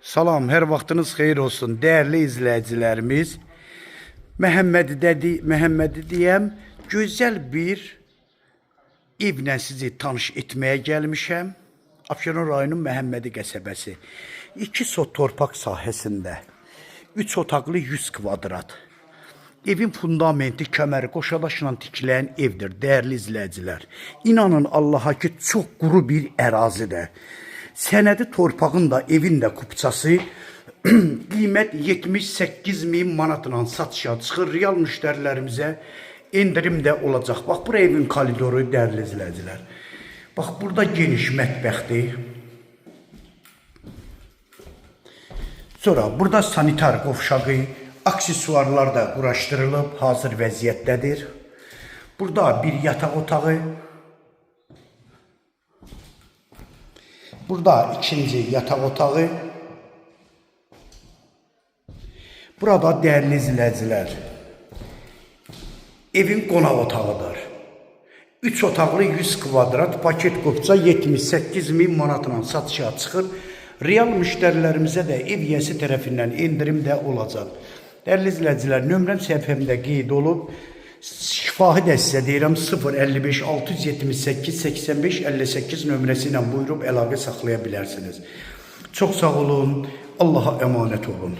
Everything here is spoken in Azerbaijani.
Salam, hər vaxtınız xeyir olsun, dəyərli izləyicilərimiz. Məhəmmədi deyəm, gözəl bir evlə sizi tanış etməyə gəlmişəm. Abşeron rayonunun Məhəmmədi qəsəbəsi. 2 sot torpaq sahəsində, 3 otaqlı 100 kvadrat. Evin fundamenti, kəməri qoşadaşla tikilən evdir, dəyərli izləyicilər. İnanın Allaha ki, çox quru bir ərazidir. Sənədi torpağın da, evin də kupçası qiymət 78.000 manatla satışa çıxır. Real müştərilərimizə endirim də olacaq. Bax, bura evin koridoru, dəyərli izləyicilər. Bax, burada geniş mətbəxdir. Sonra burada sanitar qovşağı, aksesuarlar da quraşdırılıb, hazır vəziyyətdədir. Burada bir yataq otağı. Burada ikinci yataq otağı. Burada dəyərli izləyicilər, evin qonaq otağıdır. 3 otaqlı 100 kvadrat paket qopça 78.000 manatla satışa çıxır. Real müştərilərimizə də ev yiyəsi tərəfindən endirim də olacaq. Dəyərli izləyicilər, nömrəm səhifəmdə qeyd olub. Şifahi də sizə deyirəm 055 678 85 58 nömrəsi ilə buyurub əlaqə saxlaya bilərsiniz. Çox sağ olun, Allaha əmanət olun.